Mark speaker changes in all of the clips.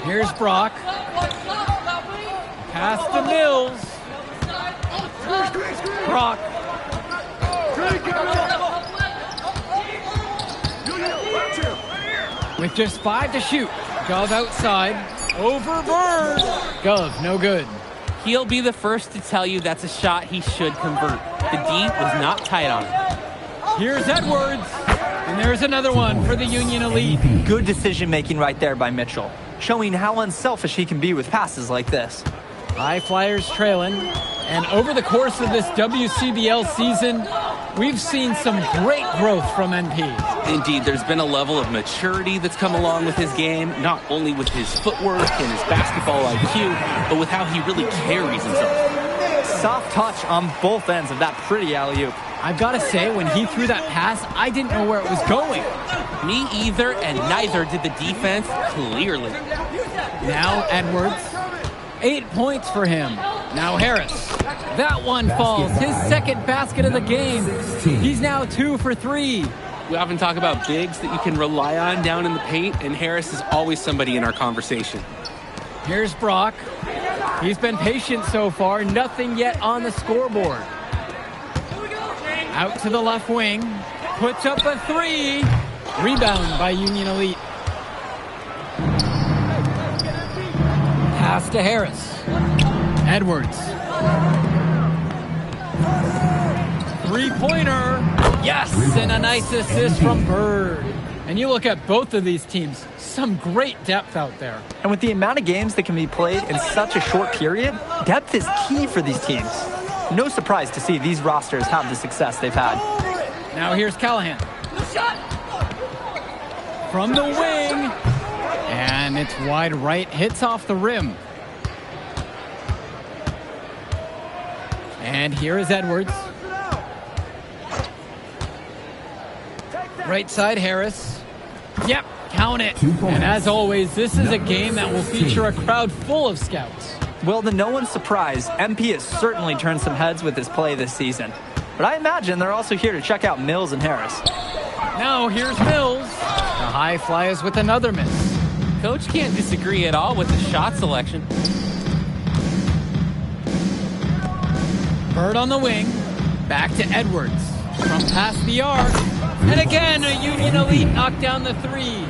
Speaker 1: Here's Brock. Pass to Mills. Brock. With just 5 to shoot. Gov outside. Over Bird. Gov, no good.
Speaker 2: He'll be the first to tell you that's a shot he should convert. The D was not tight on it.
Speaker 1: Here's Edwards. And there's another one for the Union Elite.
Speaker 3: Good decision-making right there by Mitchell, showing how unselfish he can be with passes like this.
Speaker 1: High Flyers trailing. And over the course of this WCBL season, we've seen some great growth from NP.
Speaker 2: Indeed, there's been a level of maturity that's come along with his game, not only with his footwork and his basketball IQ, but with how he really carries himself.
Speaker 3: Soft touch on both ends of that pretty alley-oop.
Speaker 1: I've got to say, when he threw that pass, I didn't know where it was going.
Speaker 2: Me either, and neither did the defense, clearly.
Speaker 1: Now Edwards. 8 points for him. Now Harris. That one falls. His second basket of the game. He's now 2 for 3.
Speaker 2: We often talk about bigs that you can rely on down in the paint, and Harris is always somebody in our conversation.
Speaker 1: Here's Brock. He's been patient so far. Nothing yet on the scoreboard. Out to the left wing. Puts up a 3. Rebound by Union Elite. Pass to Harris. Edwards. Three-pointer. Yes, and a nice assist from Bird. And you look at both of these teams, some great depth out there.
Speaker 3: And with the amount of games that can be played in such a short period, depth is key for these teams. No surprise to see these rosters have the success they've had.
Speaker 1: Now here's Callahan. From the wing. And it's wide right, hits off the rim. And here is Edwards. Right side, Harris. Yep, count it. And as always, this is a game that will feature a crowd full of scouts.
Speaker 3: Well, to no one's surprise, MP has certainly turned some heads with his play this season. But I imagine they're also here to check out Mills and Harris.
Speaker 1: Now here's Mills. The High Flyers with another miss.
Speaker 2: Coach can't disagree at all with the shot selection.
Speaker 1: Bird on the wing. Back to Edwards. From past the arc. And again, a Union Elite knocked down the 3.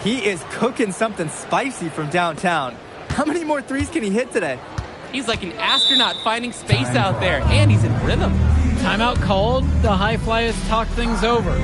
Speaker 3: He is cooking something spicy from downtown. How many more threes can he hit today?
Speaker 2: He's like an astronaut finding space out there, and he's in rhythm.
Speaker 1: Timeout called. The High Flyers talk things over.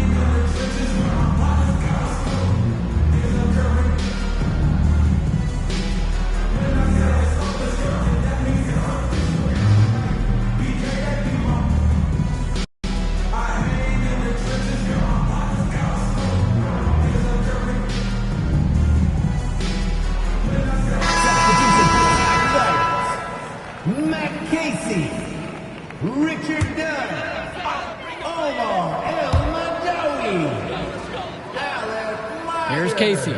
Speaker 1: Casey.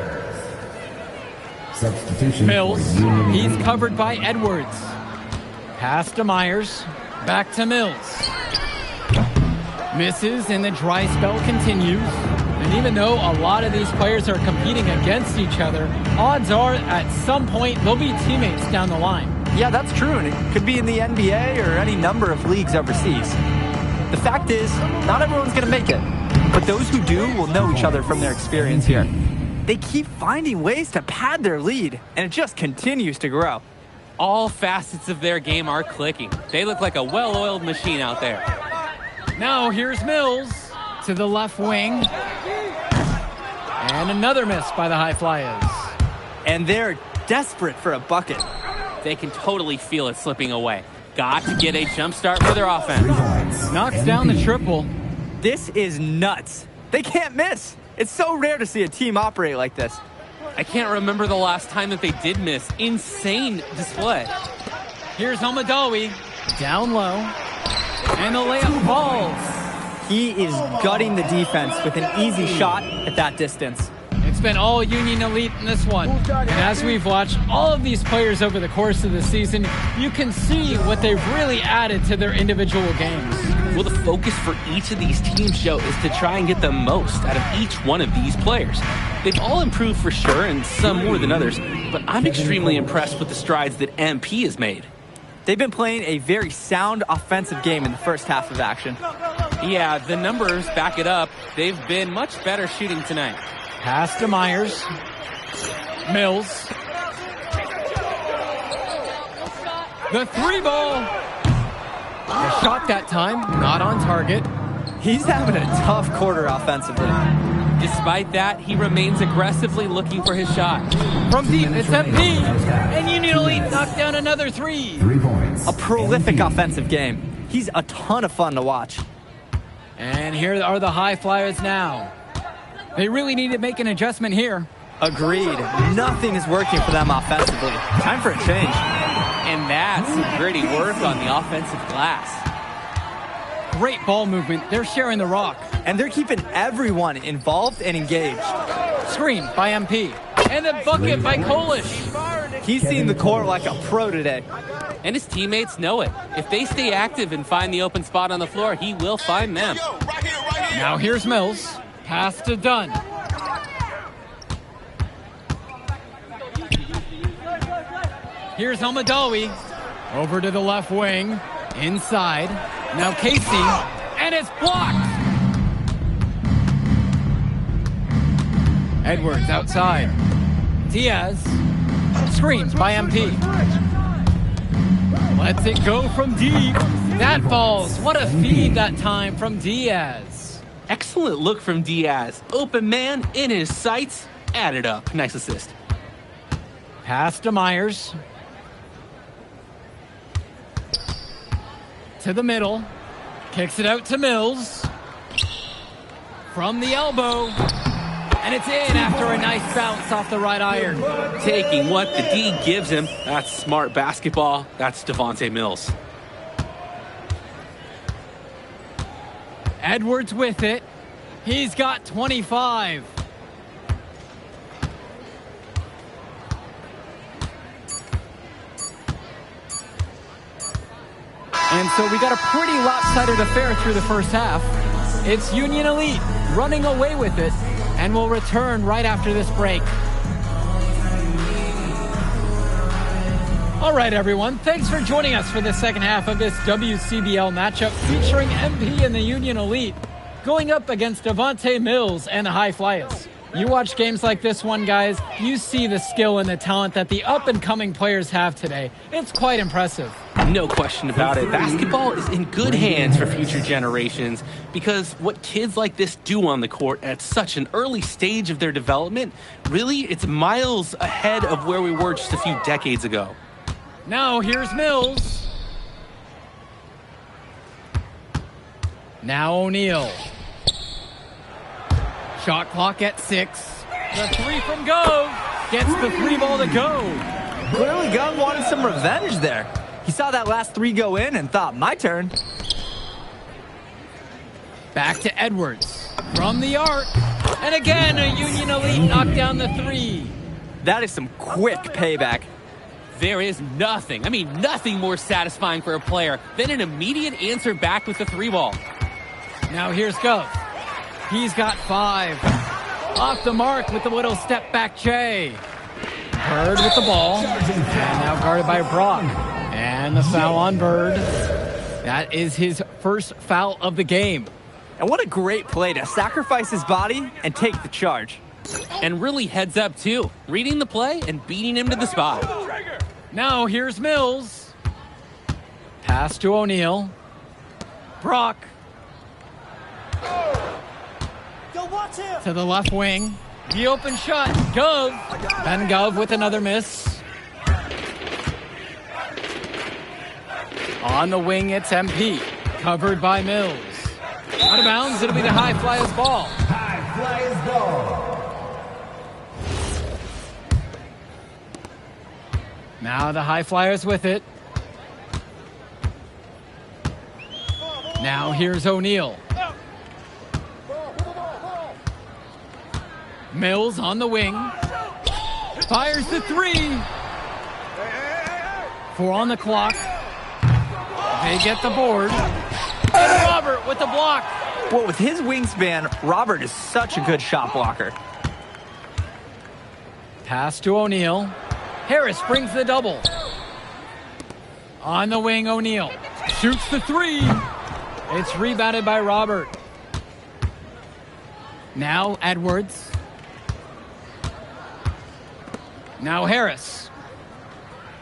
Speaker 4: Substitution.
Speaker 1: Mills. He's covered by Edwards. Pass to Myers. Back to Mills. Misses and the dry spell continues. And even though a lot of these players are competing against each other, odds are at some point they'll be teammates down the line.
Speaker 3: Yeah, that's true, and it could be in the NBA or any number of leagues overseas. The fact is, not everyone's going to make it. But those who do will know each other from their experience here. They keep finding ways to pad their lead, and it just continues to grow.
Speaker 2: All facets of their game are clicking. They look like a well-oiled machine out there.
Speaker 1: Now here's Mills to the left wing. And another miss by the High Flyers.
Speaker 3: And they're desperate for a bucket.
Speaker 2: They can totally feel it slipping away. Got to get a jump start for their offense.
Speaker 1: Knocks down the triple.
Speaker 3: This is nuts. They can't miss. It's so rare to see a team operate like this.
Speaker 2: I can't remember the last time that they did miss. Insane display.
Speaker 1: Here's Almadawi. Down low. And the layup falls.
Speaker 3: He is gutting the defense with an easy shot at that distance.
Speaker 1: It's been all Union Elite in this one. And as we've watched all of these players over the course of the season, you can see what they've really added to their individual games.
Speaker 2: Well, the focus for each of these teams, Joe, is to try and get the most out of each one of these players. They've all improved for sure, and some more than others, but I'm extremely impressed with the strides that MP has made.
Speaker 3: They've been playing a very sound offensive game in the first half of action.
Speaker 4: Yeah, the numbers back it up. They've been much better shooting tonight.
Speaker 1: Pass to Myers. Mills. The three ball. A shot that time, not on target.
Speaker 3: He's having a tough quarter offensively.
Speaker 4: Despite that, he remains aggressively looking for his shot.
Speaker 1: From deep, it's MP. And Union Elite knocked down another three.
Speaker 5: 3 points.
Speaker 3: A prolific offensive game. He's a ton of fun to watch.
Speaker 1: And here are the High Flyers now. They really need to make an adjustment here.
Speaker 3: Agreed. Nothing is working for them offensively. Time for a change.
Speaker 4: And that's some gritty work on the offensive glass.
Speaker 1: Great ball movement. They're sharing the rock.
Speaker 3: And they're keeping everyone involved and engaged.
Speaker 1: Screen by MP. And the bucket by Kolish.
Speaker 3: He's seeing the court like a pro today.
Speaker 4: And his teammates know it. If they stay active and find the open spot on the floor, he will find them.
Speaker 1: Now here's Mills. Pass to Dunn. Here's Almadawi. Over to the left wing. Inside. Now Casey. And it's blocked. Edwards outside. Diaz. Screens by MP. Lets it go from deep. That falls. What a feed that time from Diaz.
Speaker 2: Excellent look from Diaz. Open man in his sights. Added up. Nice assist.
Speaker 1: Pass to Myers. To the middle. Kicks it out to Mills. From the elbow. And it's in after a nice bounce off the right iron.
Speaker 2: Taking what the D gives him. That's smart basketball. That's Devontae Mills.
Speaker 1: Edwards with it. He's got 25. And so we got a pretty lopsided affair through the first half. It's Union Elite running away with it, and we'll return right after this break. All right, everyone. Thanks for joining us for the second half of this WCBL matchup featuring MP and the Union Elite going up against Devontae Mills and the High Flyers. You watch games like this one, guys, you see the skill and the talent that the up-and-coming players have today. It's quite impressive.
Speaker 2: No question about it. Basketball is in good hands for future generations because what kids like this do on the court at such an early stage of their development, really, it's miles ahead of where we were just a few decades ago.
Speaker 1: Now here's Mills. Now O'Neal. Shot clock at 6. The three from Gove gets the three ball to go.
Speaker 3: Clearly Gove wanted some revenge there. He saw that last three go in and thought, my turn.
Speaker 1: Back to Edwards from the arc. And again, a Union Elite knocked down the three.
Speaker 3: That is some quick payback.
Speaker 4: There is nothing more satisfying for a player than an immediate answer back with the three ball.
Speaker 1: Now here's Gove. He's got 5. Off the mark with the little step back Jay. Bird with the ball. And now guarded by Brock. And the foul on Bird. That is his first foul of the game.
Speaker 3: And what a great play to sacrifice his body and take the charge.
Speaker 4: And really heads up, too. Reading the play and beating him to the spot.
Speaker 1: Now here's Mills. Pass to O'Neal. Brock. To the left wing. The open shot. Gove. Ben Gove with another miss. On the wing, it's MP. Covered by Mills. Out of bounds, it'll be the High Flyers ball.
Speaker 5: High Flyers ball.
Speaker 1: Now the High Flyers with it. Now here's O'Neal. Mills on the wing. Fires the three. 4 on the clock. They get the board. And Roberts with the block.
Speaker 3: Well, with his wingspan, Robert is such a good shot blocker.
Speaker 1: Pass to O'Neal. Harris brings the double. On the wing, O'Neal shoots the three. It's rebounded by Robert. Now Edwards. Now Harris.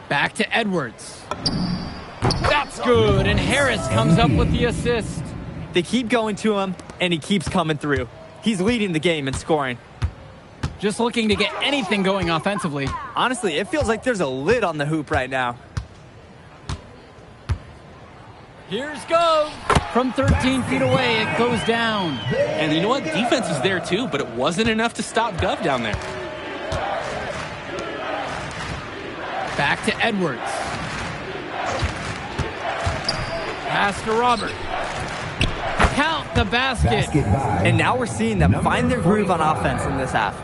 Speaker 1: Back to Edwards. That's good, and Harris comes up with the assist.
Speaker 3: They keep going to him, and he keeps coming through. He's leading the game in scoring.
Speaker 1: Just looking to get anything going offensively.
Speaker 3: Honestly, it feels like there's a lid on the hoop right now.
Speaker 1: Here's Gove. From 13 feet away, it goes down.
Speaker 2: And you know what? Defense was there too, but it wasn't enough to stop Gove down there.
Speaker 1: Back to Edwards. Pass to Robert. Count the basket.
Speaker 3: And now we're seeing them find their groove on offense in this half.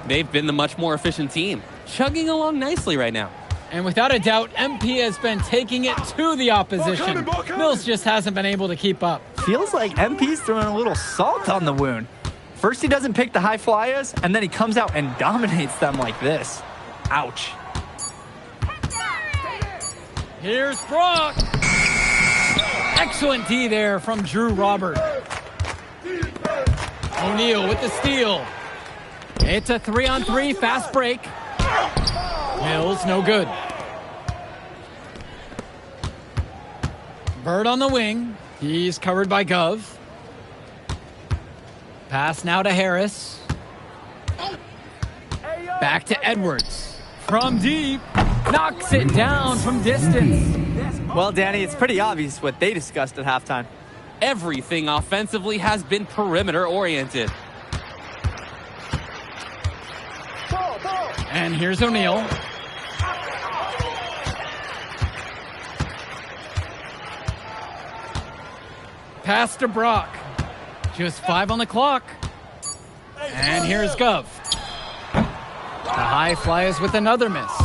Speaker 4: They've been the much more efficient team, chugging along nicely right now.
Speaker 1: And without a doubt, MP has been taking it to the opposition. Mills just hasn't been able to keep up.
Speaker 3: Feels like MP's throwing a little salt on the wound. First he doesn't pick the high flyers, and then he comes out and dominates them like this. Ouch.
Speaker 1: Here's Brock. Excellent D there from Drew Robert. O'Neal with the steal. It's a 3-on-3 fast break. Mills, no good. Bird on the wing. He's covered by Gove. Pass now to Harris. Back to Edwards. From deep. Knocks it down from distance.
Speaker 3: Well, Danny, it's pretty obvious what they discussed at halftime.
Speaker 4: Everything offensively has been perimeter oriented.
Speaker 1: And here's O'Neal. Pass to Brock. Just 5 on the clock. And here's Gove. The high flies with another miss.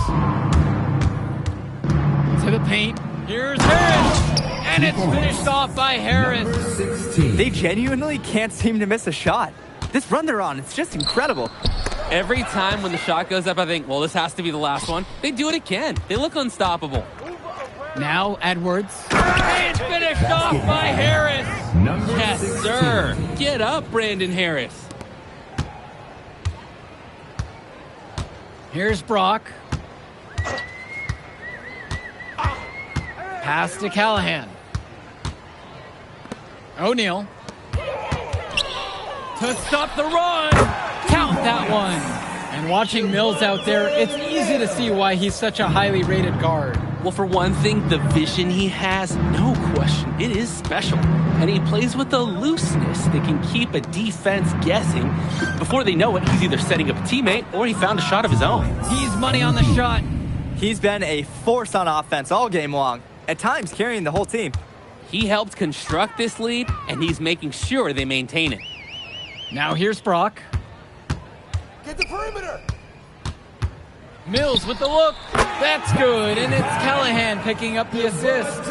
Speaker 1: To the paint. Here's Harris. And it's finished off by Harris.
Speaker 3: They genuinely can't seem to miss a shot. This run they're on, it's just incredible.
Speaker 4: Every time when the shot goes up, I think, well, this has to be the last one. They do it again. They look unstoppable.
Speaker 1: Now Edwards. It's finished off by Harris.
Speaker 4: Yes, sir. Get up, Brandon Harris.
Speaker 1: Here's Brock. Pass to Callahan. O'Neal. To stop the run. Count that one. And watching Mills out there, it's easy to see why he's such a highly rated guard.
Speaker 2: Well, for one thing, the vision he has, no question, it is special. And he plays with a looseness that can keep a defense guessing. Before they know it, he's either setting up a teammate or he found a shot of his own.
Speaker 1: He's money on the shot.
Speaker 3: He's been a force on offense all game long, at times carrying the whole team.
Speaker 4: He helped construct this lead, and he's making sure they maintain it.
Speaker 1: Now here's Brock.
Speaker 5: Get the perimeter.
Speaker 1: Mills with the look. That's good. And it's Callahan picking up the assist.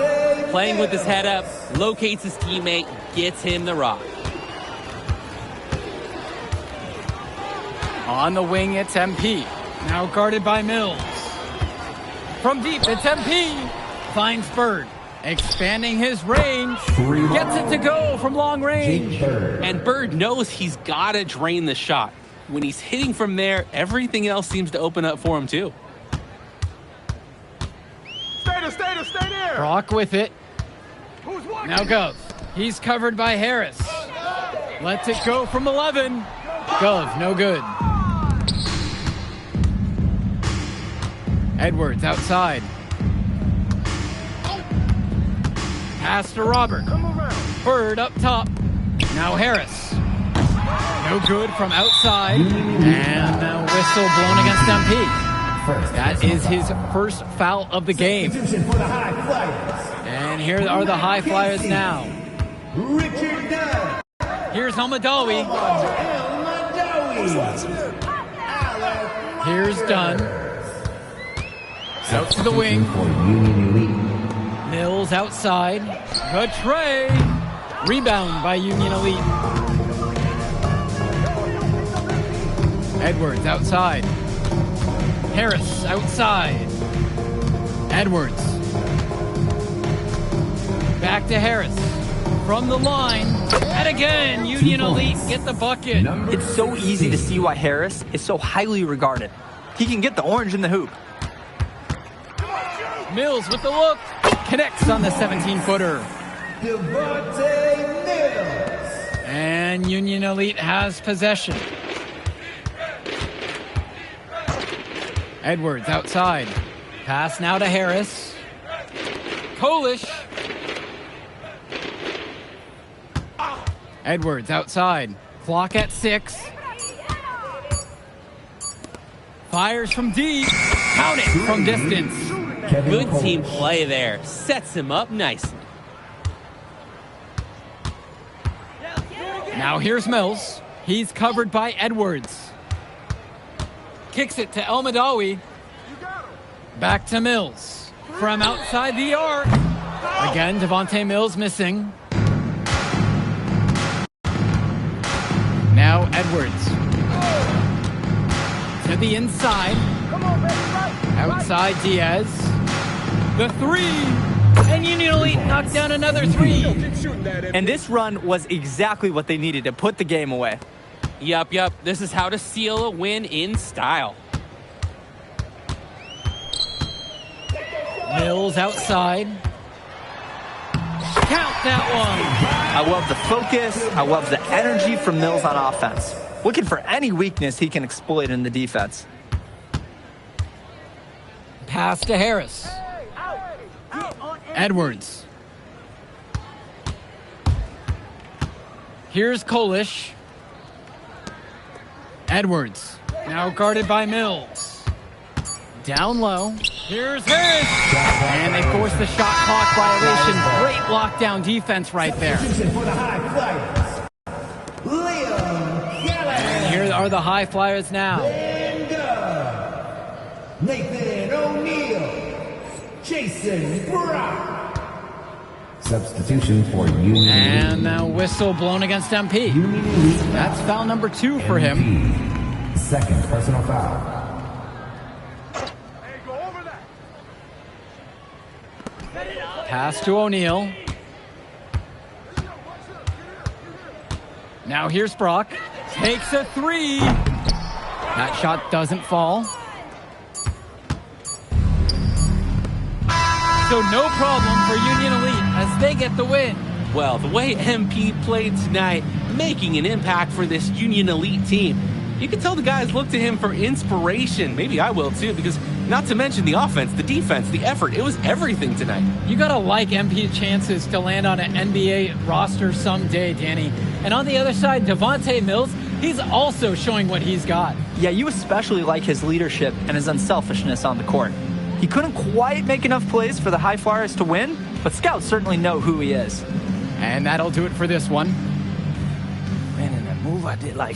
Speaker 4: Playing with his head up, locates his teammate, gets him the rock.
Speaker 1: On the wing, it's MP. Now guarded by Mills. From deep, it's MP. Finds Bird. Expanding his range. Gets it to go from long range.
Speaker 2: And Bird knows he's got to drain the shot. When he's hitting from there, everything else seems to open up for him too.
Speaker 5: Stay there.
Speaker 1: Brock with it. Now Gove. He's covered by Harris. Lets it go from 11. Gove, no good. Edwards outside. Pass to Robert. Bird up top. Now Harris. No good from outside. And a whistle blown against MP. That is his first foul of the game. And here are the high flyers now. Here's Elmadawi. Here's Dunn. Out to the wing. Mills outside. Good tray. Rebound by Union Elite. Edwards outside. Harris outside. Edwards. Back to Harris. From the line. And again, Union Elite get the bucket.
Speaker 3: It's so easy to see why Harris is so highly regarded. He can get the orange in the hoop.
Speaker 1: Mills with the look. Connects on the 17-footer. And Union Elite has possession. Edwards outside. Pass now to Harris. Kolish. Edwards outside. Clock at 6. Fires from deep. Count it from distance.
Speaker 4: Good team play there. Sets him up nicely.
Speaker 1: Now here's Mills. He's covered by Edwards. Kicks it to El Madawi. Back to Mills. From outside the arc. Again, Devontae Mills missing. Now Edwards. To the inside. Outside Diaz. The 3. And Union Elite knocked down another 3.
Speaker 3: And this run was exactly what they needed to put the game away.
Speaker 4: Yup. This is how to seal a win in style.
Speaker 1: Mills outside. Count that one.
Speaker 3: I love the focus. I love the energy from Mills on offense. Looking for any weakness he can exploit in the defense.
Speaker 1: Pass to Harris. Edwards. Here's Kolish. Edwards. Now guarded by Mills. Down low. Here's Harris. And they force the shot clock violation. Great lockdown defense right there. And here are the High Flyers now.
Speaker 6: Nathan O'Neal, Jason Brown. Substitution for Union.
Speaker 1: And now whistle blown against MP. That's foul number 2 for him.
Speaker 6: Second personal foul.
Speaker 1: Pass to O'Neal. Now here's Brock. Takes a 3. That shot doesn't fall. So no problem for Union Elite as they get the win.
Speaker 2: Well, the way MP played tonight, making an impact for this Union Elite team. You can tell the guys look to him for inspiration. Maybe I will too, because not to mention the offense, the defense, the effort. It was everything tonight.
Speaker 1: You gotta like MP's chances to land on an NBA roster someday, Danny. And on the other side, Devontae Mills, he's also showing what he's got.
Speaker 3: Yeah, you especially like his leadership and his unselfishness on the court. He couldn't quite make enough plays for the High Flyers to win, but scouts certainly know who he is.
Speaker 1: And that'll do it for this one.
Speaker 7: Man, in that move I did like...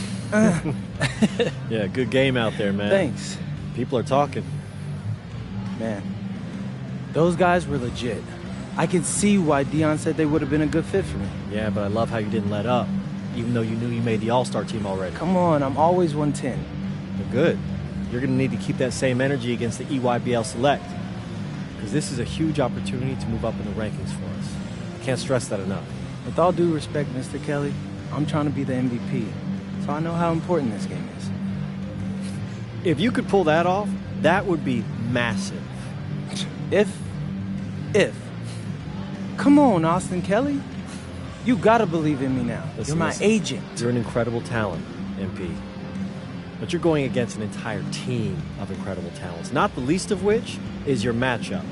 Speaker 8: Yeah, good game out there, man.
Speaker 7: Thanks.
Speaker 8: People are talking.
Speaker 7: Man, those guys were legit. I can see why Dion said they would have been a good fit for me.
Speaker 8: Yeah, but I love how you didn't let up, even though you knew you made the All-Star team already.
Speaker 7: Come on, I'm always 110.
Speaker 8: But good. You're going to need to keep that same energy against the EYBL Select, because this is a huge opportunity to move up in the rankings for us. I can't stress that enough.
Speaker 7: With all due respect, Mr. Kelly, I'm trying to be the MVP, so I know how important this game is.
Speaker 8: If you could pull that off, that would be massive.
Speaker 7: If. Come on, Austin Kelly. You gotta believe in me now.
Speaker 8: Listen,
Speaker 7: You're my agent.
Speaker 8: You're an incredible talent, MP. But you're going against an entire team of incredible talents, not the least of which is your matchup,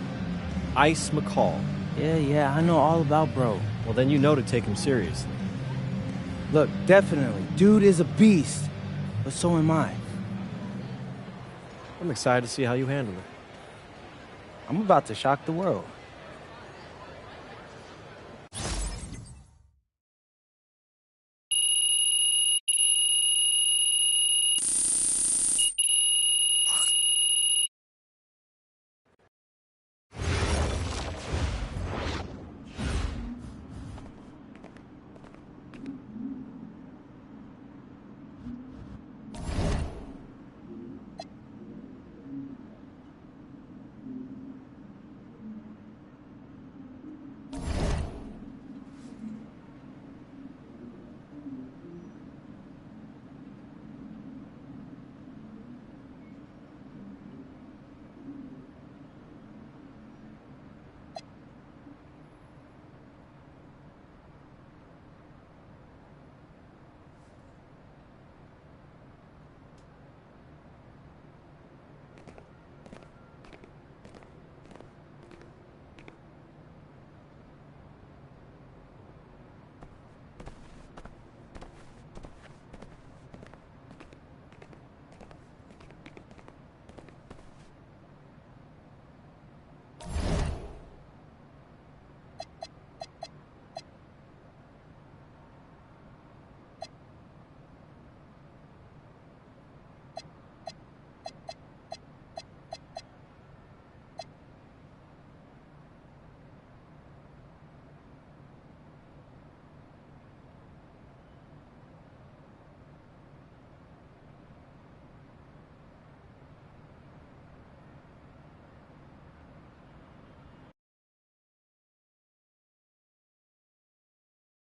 Speaker 8: Ice McCall.
Speaker 7: Yeah, I know all about bro.
Speaker 8: Well, then you know to take him seriously.
Speaker 7: Look, definitely. Dude is a beast, but so am I.
Speaker 8: I'm excited to see how you handle it.
Speaker 7: I'm about to shock the world.